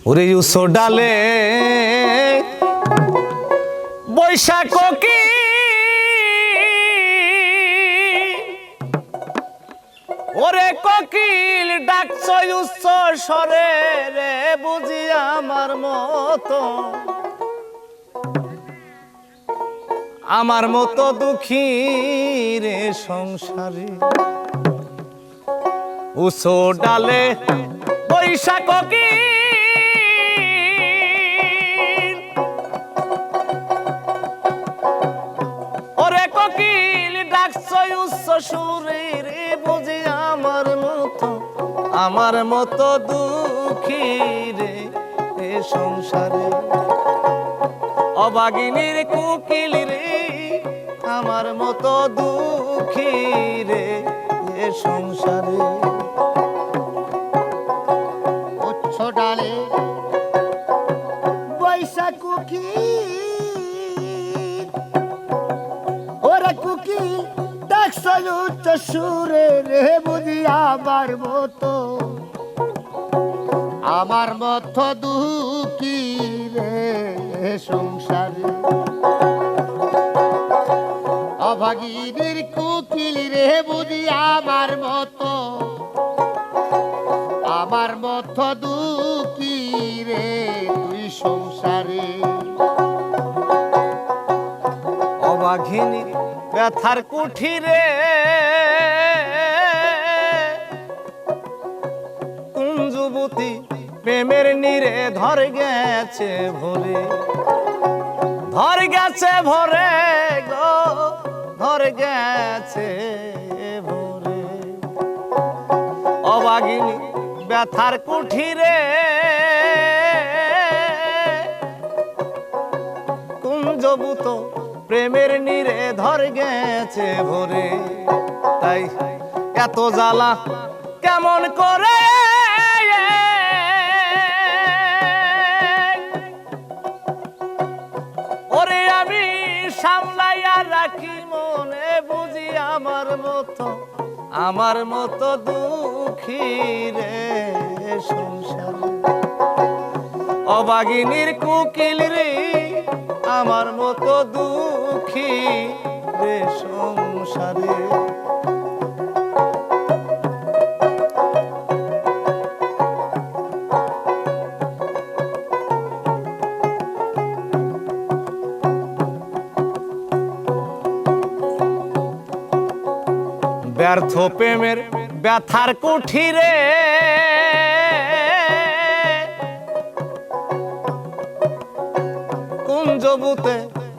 ওরে উসো ডালে বৈশাখ কি ওরে কোকিল ডাকছ উচ্চ স্বরে রে বুঝি আমার মতো দুঃখী রে সংসারে উসো ডালে বৈশাখ কি ওরে কোকিল ডাকছ উচ্চ সুরে রে বুঝি আমার মতো দুঃখী রে এ সংসারে অবাগিনীর কোকিল রে আমার মতো দুঃখী রে এ সংসারে উচ্চ ডালে বৈশাখ কোকিল ওরে কোকিল ডাকছ উচ্চ সুরে রে বুঝি আমার মতো দুঃখী রে সংসারে অভাগীদের কোকিল রে বুঝি আমার মতো দুঃখী রে তুই সংসারে অবাঘিনীর ব্যথার কুঠিরে কুঞ্জবতী প্রেমের নীরে ধর গেছে ভরে গো ধর গেছে ভরে অবাগিনী ব্যথার কুঠিরে কুঞ্জবুত প্রেমের নীরে ধর গেছে ভরে তাই এত জ্বালা কেমন করে ওরে আমি সামলাইয়া রাখি মনে বুঝি আমার মতো দুঃখী রে সংসার অবাগিনীর কোকিল রে আমার মতো দুঃখী রে সংসারে ব্যর্থ প্রেমের ব্যথার কুঠিরে কুঞ্জবুতে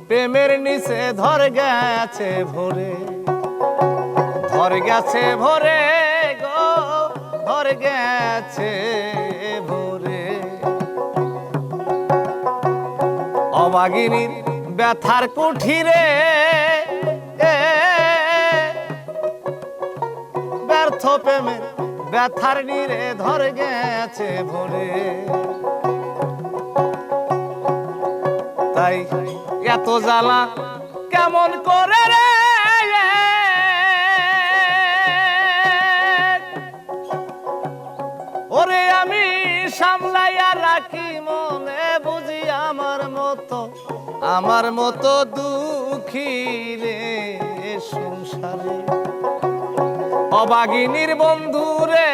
প্রেমের নিচে ধর গেছে ভরে গো ধর গেছে ভরে অবাগিনীর ব্যথার কুঠিরে ব্যর্থ প্রেমের ব্যথার নীরে ধর গেছে ভরে তাই এত জ্বালা কেমন করে রে ওরে আমি সামলাইয়া রাখি মনে বুঝি আমার মতো দুঃখী রে সংসারে অবাগিনীর বন্ধু রে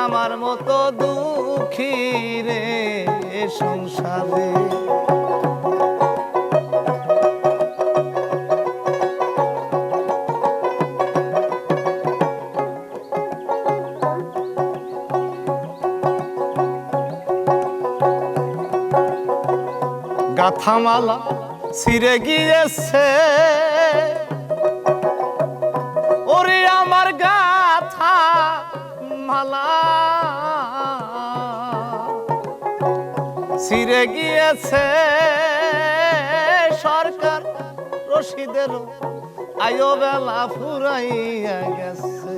আমার মতো দুঃখী রে সংসারে গাথামালা ছিঁড়ে গিয়েছে ওরে আমার গাথা মালা ছিঁড়ে গিয়েছে সরকার রশিদের আয়ো বেলা ফুরাইয়া গেছে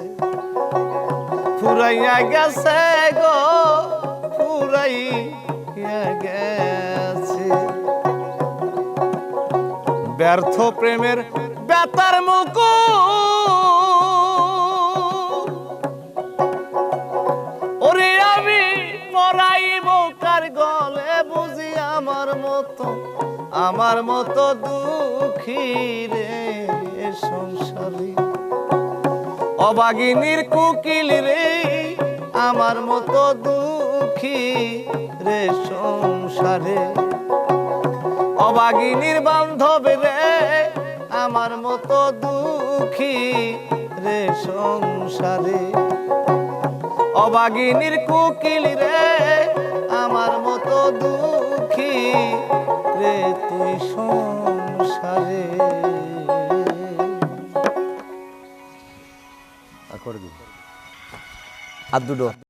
গো ফুরাইয়া গেছে ব্যর্থ প্রেমের ব্যথার মুকুল ওরে আমি পরাইব কার আমার মতো দুঃখী রে সংসারে অবাগিনীর কুকিল রে আমার মতো দুঃখী রে সংসারে অবাগিনীর বান্ধব রে আমার মতো দুঃখী রে সংসারে অবাগিনীর কুকিল রে আমার মতো দুঃখী রে তুই সংসারে আর দুটো